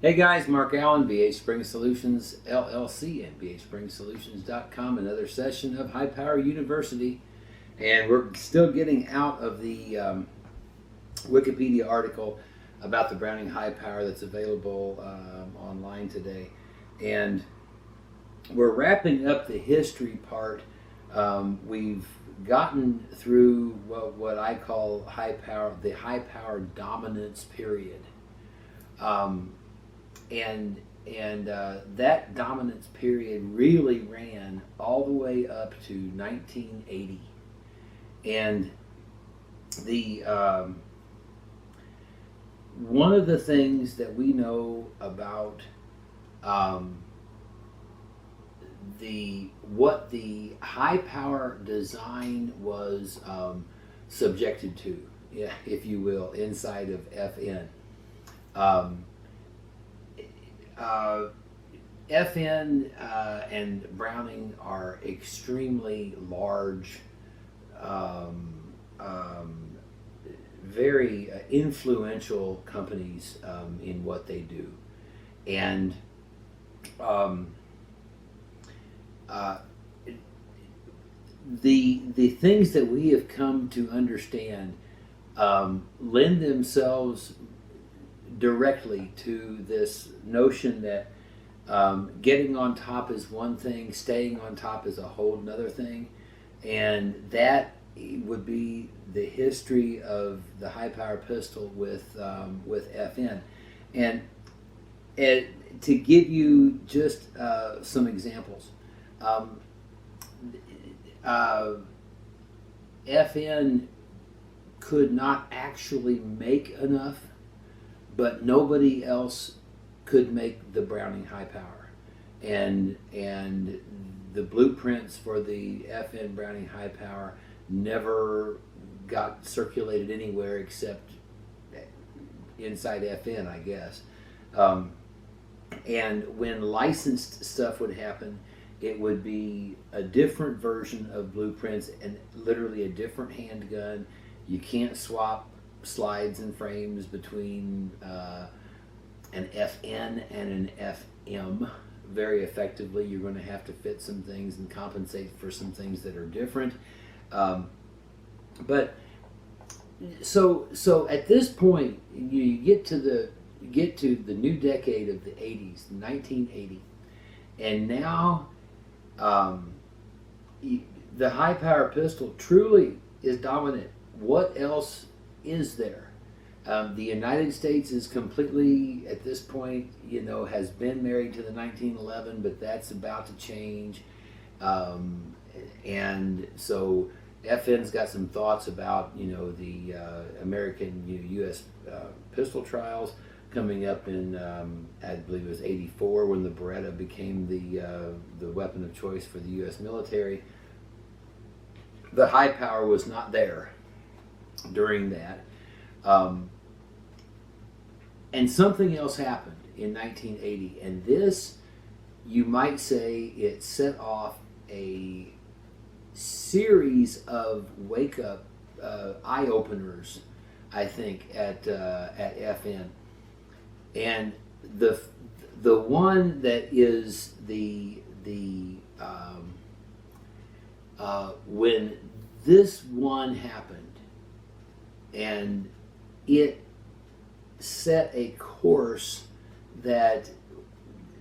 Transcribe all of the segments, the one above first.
Hey guys, Mark Allen, BHSpringSolutions LLC and BHSpringSolutions.com. Another session of High Power University, and we're still getting out of the Wikipedia article about the Browning High Power that's available online today, and we're wrapping up the history part. We've gotten through what I call the high power dominance period. And that dominance period really ran all the way up to 1980. And the one of the things that we know about what the high power design was subjected to, if you will, inside of FN. FN and Browning are extremely large, very influential companies in what they do, and the things that we have come to understand lend themselves directly to this notion that getting on top is one thing, staying on top is a whole another thing, and that would be the history of the high power pistol with FN. And to give you just some examples, FN could not actually make enough, but nobody else could make the Browning high power, and the blueprints for the FN Browning high power never got circulated anywhere except inside FN, I guess. And when licensed stuff would happen, it would be a different version of blueprints and literally a different handgun. You can't swap slides and frames between an FN and an FM very effectively. You're going to have to fit some things and compensate for some things that are different. But so at this point, you get to the new decade of the 80s, 1980, and now the high power pistol truly is dominant. What else is there? The United States is completely, at this point, has been married to the 1911, but that's about to change. And so FN's got some thoughts about, the American, U.S. Pistol trials coming up in, I believe it was 84, when the Beretta became the weapon of choice for the U.S. military. The high power was not there during that. And something else happened in 1980, and this, you might say, it set off a series of wake-up eye-openers, I think, at FN. And the one that is when this one happened, and it set a course that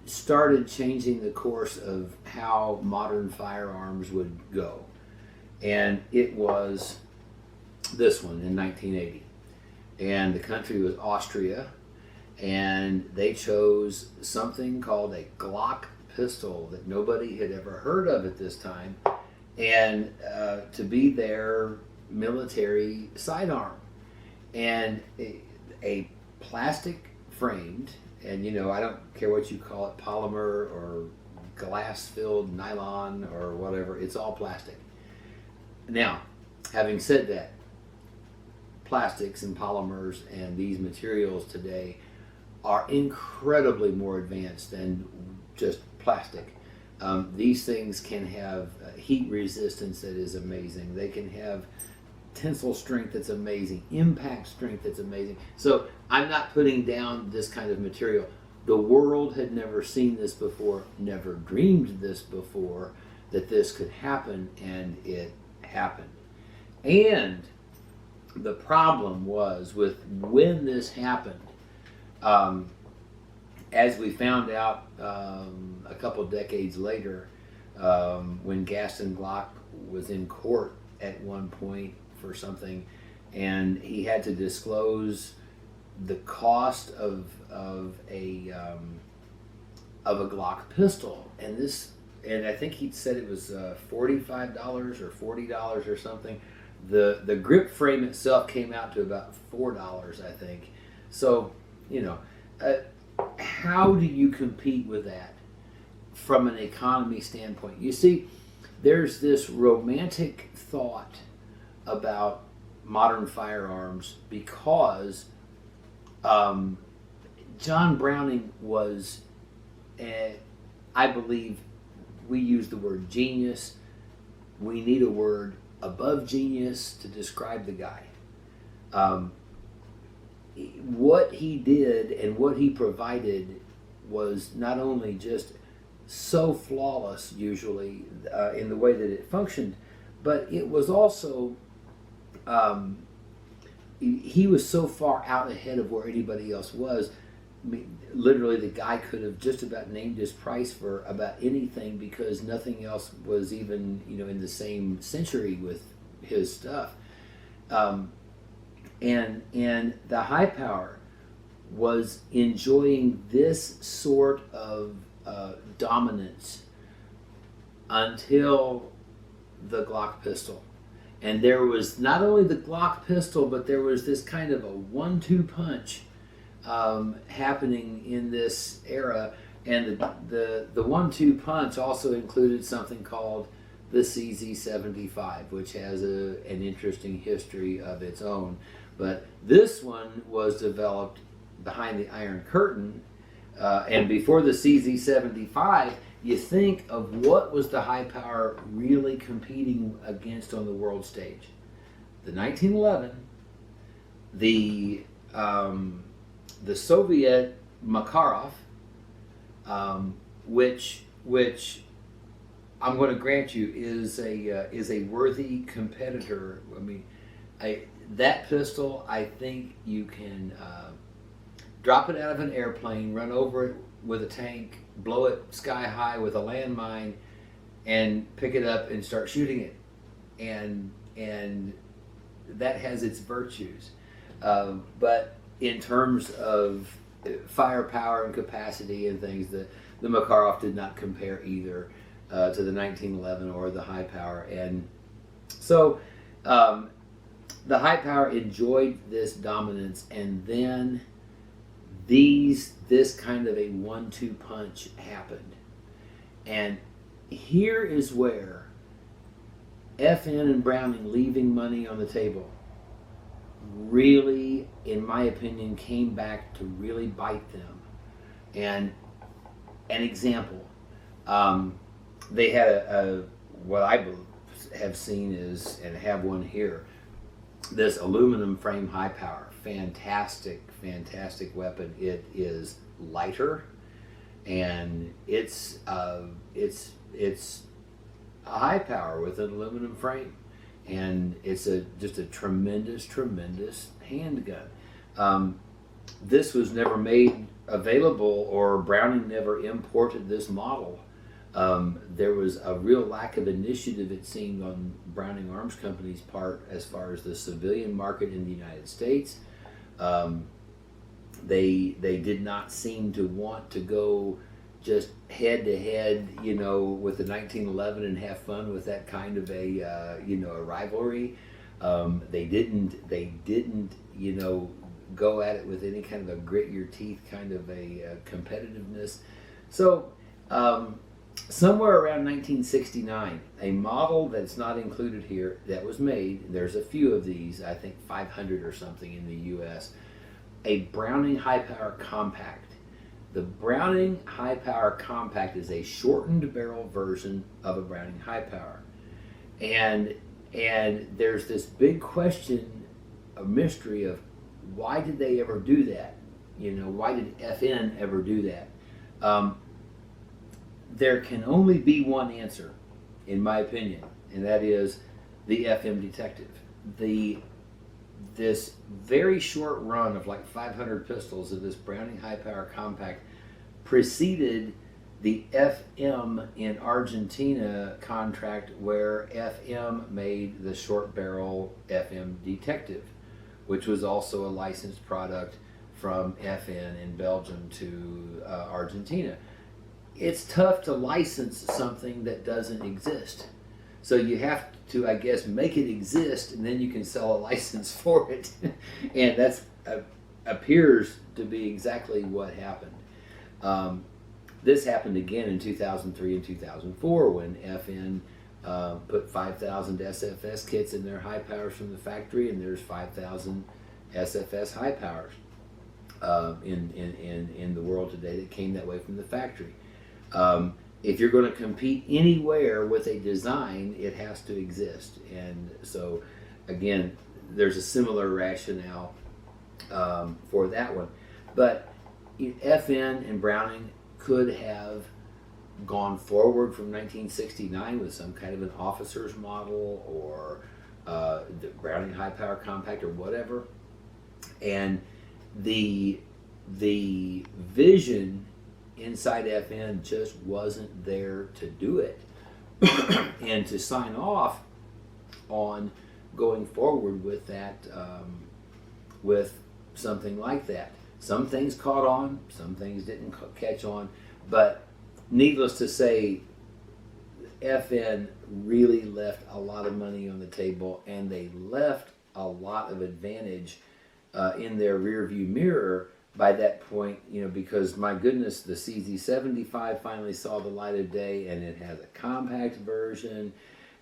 started changing the course of how modern firearms would go. And it was this one in 1980. And the country was Austria, and they chose something called a Glock pistol that nobody had ever heard of at this time, and to be their military sidearm. And a plastic framed, and I don't care what you call it, polymer or glass filled nylon or whatever, it's all plastic. Now, having said that, plastics and polymers and these materials today are incredibly more advanced than just plastic. These things can have heat resistance that is amazing. They can have tensile strength that's amazing, impact strength that's amazing. So I'm not putting down this kind of material. The world had never seen this before, never dreamed this before, that this could happen, and it happened. And the problem was with when this happened, as we found out a couple decades later, when Gaston Glock was in court at one point for something, and he had to disclose the cost of a Glock pistol, and I think he said it was $45 or $40 or something. The grip frame itself came out to about $4, I think. So, how do you compete with that from an economy standpoint? You see, there's this romantic thought about modern firearms because John Browning was, I believe, we use the word genius. We need a word above genius to describe the guy. What he did and what he provided was not only just so flawless, usually, in the way that it functioned, but it was also, he was so far out ahead of where anybody else was. I mean, literally, the guy could have just about named his price for about anything because nothing else was even, in the same century with his stuff. And the high power was enjoying this sort of dominance until the Glock pistol. And there was not only the Glock pistol, but there was this kind of a 1-2 punch happening in this era. And the 1-2 punch also included something called the CZ75, which has an interesting history of its own. But this one was developed behind the Iron Curtain, and before the CZ75, you think of what was the high power really competing against on the world stage. The 1911, the Soviet Makarov, which I'm going to grant you is a worthy competitor. I mean, that pistol, I think you can drop it out of an airplane, run over it with a tank, blow it sky high with a landmine, and pick it up and start shooting it, and that has its virtues. But in terms of firepower and capacity and things, the Makarov did not compare either to the 1911 or the high power, and so the high power enjoyed this dominance, and then this kind of a 1-2 punch happened. And here is where FN and Browning leaving money on the table really, in my opinion, came back to really bite them. And an example, they had a what I have seen is, and have one here, this aluminum frame high power, fantastic weapon. It is lighter, and it's a high power with an aluminum frame, and it's just a tremendous handgun. This was never made available, or Browning never imported this model. There was a real lack of initiative, it seemed, on Browning Arms Company's part as far as the civilian market in the United States. They did not seem to want to go just head to head, with the 1911 and have fun with that kind of a rivalry. They didn't, go at it with any kind of a grit your teeth kind of a competitiveness. So, somewhere around 1969, a model that's not included here that was made, there's a few of these, I think 500 or something in the US, a Browning High Power Compact. The Browning High Power Compact is a shortened barrel version of a Browning High Power. And there's this big question, a mystery of why did they ever do that? why did FN ever do that? There can only be one answer, in my opinion, and that is the FM detective. This very short run of like 500 pistols of this Browning high power compact preceded the FM in Argentina contract, where FM made the short barrel FM detective, which was also a licensed product from FN in Belgium to Argentina. It's tough to license something that doesn't exist. So you have to, I guess, make it exist, and then you can sell a license for it. And that appears to be exactly what happened. This happened again in 2003 and 2004 when FN put 5,000 SFS kits in their high powers from the factory, and there's 5,000 SFS high powers in the world today that came that way from the factory. If you're going to compete anywhere with a design, it has to exist. And so, again, there's a similar rationale for that one. But FN and Browning could have gone forward from 1969 with some kind of an officer's model, or the Browning high power compact, or whatever. And the vision inside FN just wasn't there to do it and to sign off on going forward with that, with something like that. Some things caught on, some things didn't catch on, but needless to say, FN really left a lot of money on the table, and they left a lot of advantage in their rear view mirror by that point, because my goodness, the CZ75 finally saw the light of day, and it has a compact version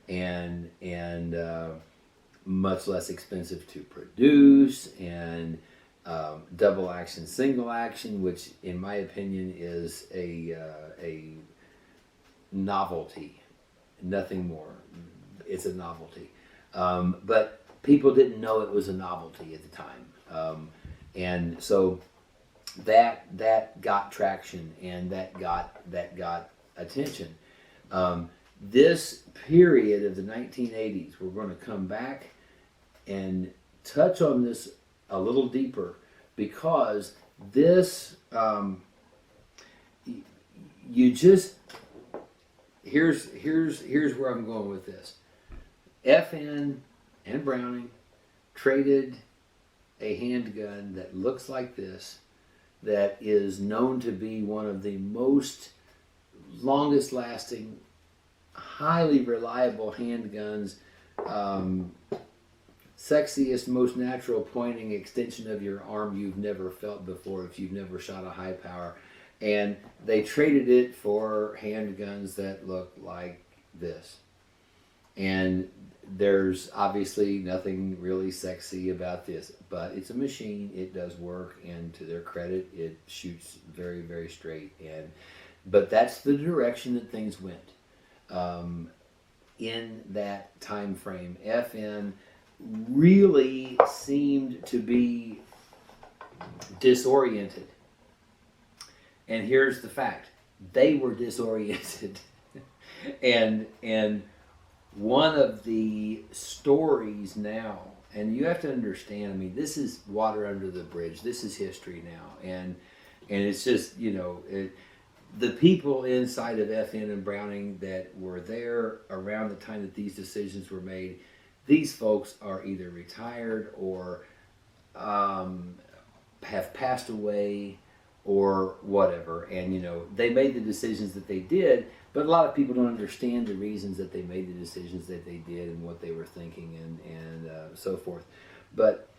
and much less expensive to produce, and double action, single action, which in my opinion is a novelty, nothing more. It's a novelty, but people didn't know it was a novelty at the time, and so that got traction, and that got attention. This period of the 1980s, we're going to come back and touch on this a little deeper, because this here's where I'm going with this. FN and Browning traded a handgun that looks like this, that is known to be one of the most longest lasting, highly reliable handguns, sexiest, most natural pointing extension of your arm you've never felt before if you've never shot a high power. And they traded it for handguns that look like this. And there's obviously nothing really sexy about this, but it's a machine, it does work, and to their credit, it shoots very, very straight. But that's the direction that things went. In that time frame, FN really seemed to be disoriented. And here's the fact: they were disoriented. and one of the stories now, and you have to understand, I mean, this is water under the bridge. This is history now. And it's just, the people inside of FN and Browning that were there around the time that these decisions were made, these folks are either retired or have passed away or whatever. And, they made the decisions that they did, but a lot of people don't understand the reasons that they made the decisions that they did and what they were thinking and so forth. But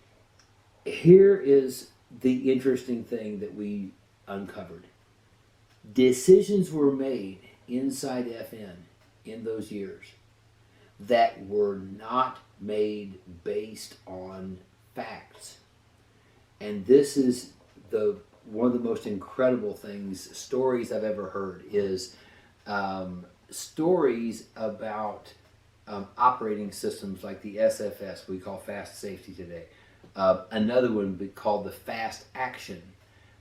here is the interesting thing that we uncovered. Decisions were made inside FN in those years that were not made based on facts. And this is one of the most incredible stories I've ever heard, is stories about operating systems like the SFS, we call fast safety today. Another one called the fast action,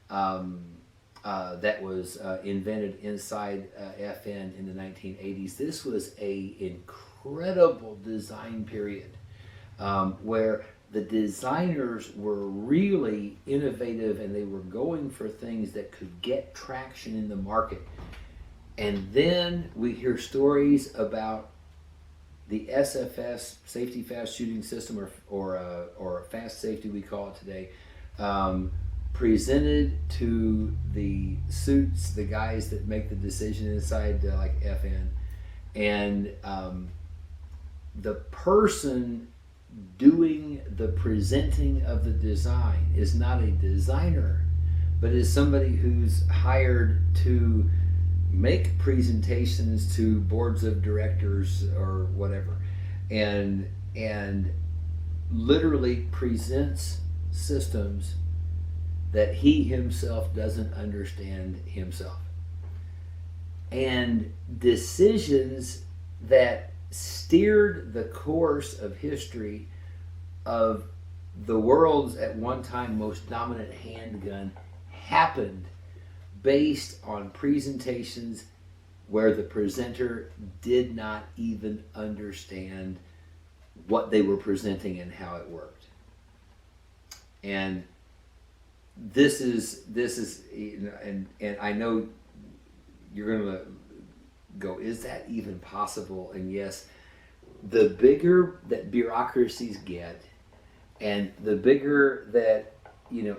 that was invented inside FN in the 1980s. This was a incredible design period where the designers were really innovative and they were going for things that could get traction in the market. And then we hear stories about the SFS, safety fast shooting system, or fast safety we call it today, presented to the suits, the guys that make the decision inside like FN, and the person doing the presenting of the design is not a designer, but is somebody who's hired to make presentations to boards of directors or whatever, and literally presents systems that he himself doesn't understand himself, and decisions that steered the course of history of the world's at one time most dominant handgun happened based on presentations where the presenter did not even understand what they were presenting and how it worked. And this is and I know you're going to go, is that even possible? And yes, the bigger that bureaucracies get, and the bigger that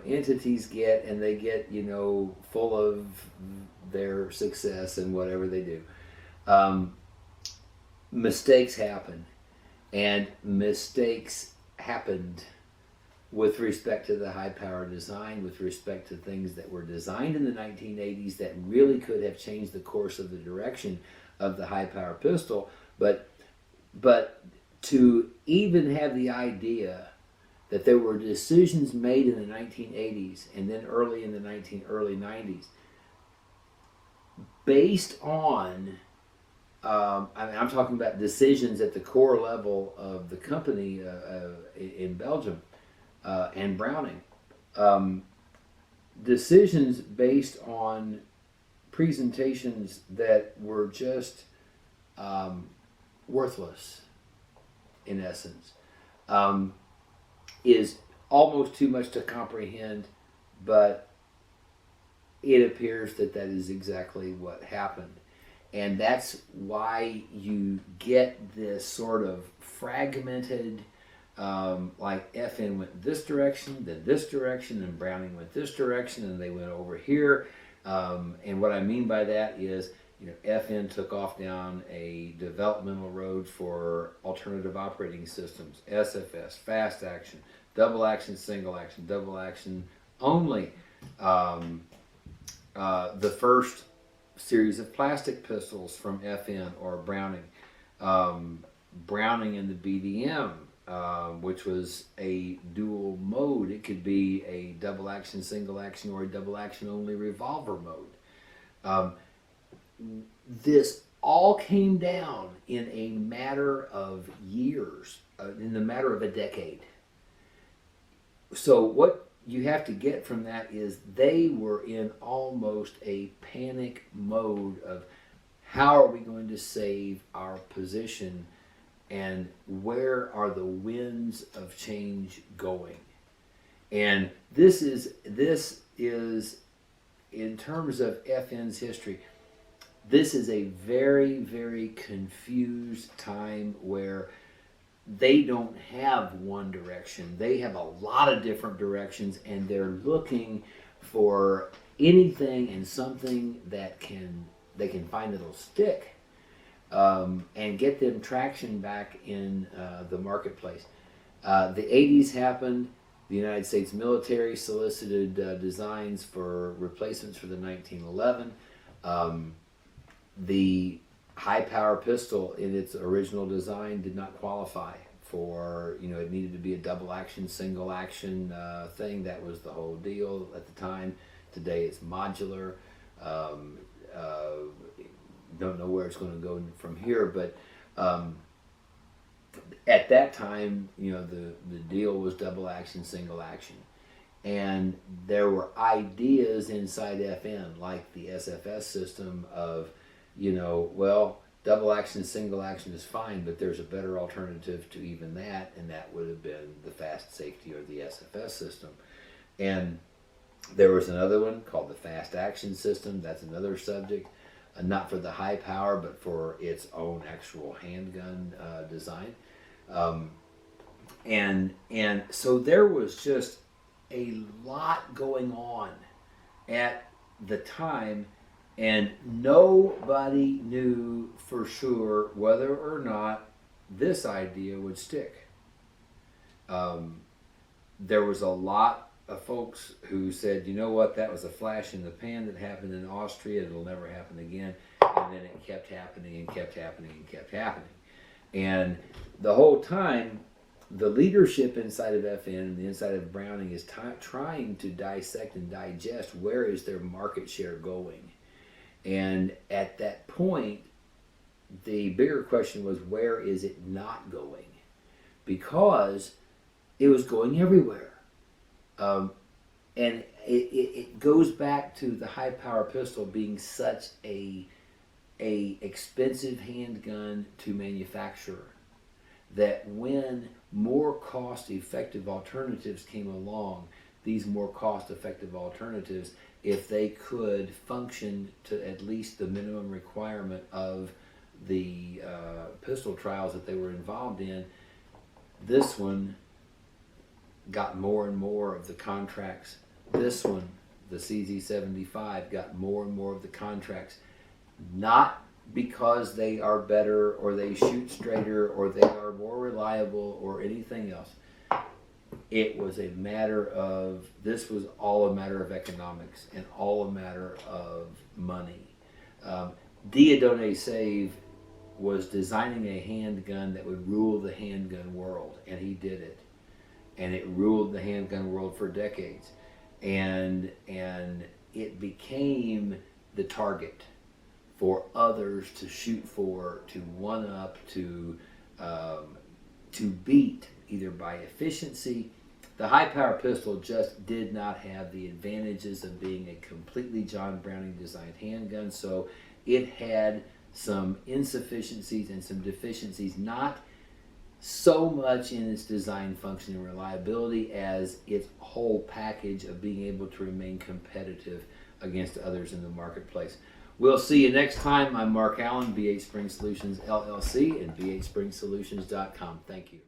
entities get, and they get full of their success and whatever they do, mistakes happen, and mistakes happened with respect to the high power design, with respect to things that were designed in the 1980s that really could have changed the course of the direction of the high power pistol. But to even have the idea that there were decisions made in the 1980s and then early in the early 90s based on, I'm talking about decisions at the core level of the company in Belgium, and Browning, decisions based on presentations that were just worthless, in essence, is almost too much to comprehend, but it appears that is exactly what happened. And that's why you get this sort of fragmented, like FN went this direction, then this direction, and Browning went this direction, and they went over here. And what I mean by that is, FN took off down a developmental road for alternative operating systems, SFS, fast action, double action, single action, double action only. The first series of plastic pistols from FN or Browning, Browning and the BDM, which was a dual mode. It could be a double action, single action, or a double action only revolver mode. This all came down in a matter of years, in the matter of a decade. So what you have to get from that is they were in almost a panic mode of how are we going to save our position and where are the winds of change going. And this is in terms of FN's history, this is a very, very confused time where they don't have one direction. They have a lot of different directions, and they're looking for anything and something that they can find that'll stick, and get them traction back in the marketplace. The 80s happened. The United States military solicited designs for replacements for the 1911. The high-power pistol in its original design did not qualify for, it needed to be a double-action, single-action thing. That was the whole deal at the time. Today it's modular. Don't know where it's going to go from here, but at that time, the deal was double-action, single-action. And there were ideas inside FN, like the SFS system of, well, double action, single action is fine, but there's a better alternative to even that, and that would have been the fast safety or the SFS system. And there was another one called the fast action system. That's another subject, not for the high power, but for its own actual handgun design. And so there was just a lot going on at the time, and nobody knew for sure whether or not this idea would stick. There was a lot of folks who said, you know what, that was a flash in the pan that happened in Austria, it'll never happen again. And then it kept happening and kept happening and kept happening. And the whole time, the leadership inside of FN and the inside of Browning is trying to dissect and digest where is their market share going. And at that point, the bigger question was, where is it not going? Because it was going everywhere. And it goes back to the high power pistol being such a expensive handgun to manufacture, that when more cost-effective alternatives came along, these more cost-effective alternatives, if they could function to at least the minimum requirement of the pistol trials that they were involved in, this one got more and more of the contracts. This one, the CZ75, got more and more of the contracts, not because they are better or they shoot straighter or they are more reliable or anything else. It was a matter of, this was all a matter of economics and all a matter of money. Dieudonné Save was designing a handgun that would rule the handgun world, and he did it. And it ruled the handgun world for decades. And it became the target for others to shoot for, to one up, to beat, either by efficiency. The high power pistol just did not have the advantages of being a completely John Browning designed handgun, so it had some insufficiencies and some deficiencies, not so much in its design, function, and reliability as its whole package of being able to remain competitive against others in the marketplace. We'll see you next time. I'm Mark Allen, BHSpringSolutions LLC, and BHSpringSolutions.com. Thank you.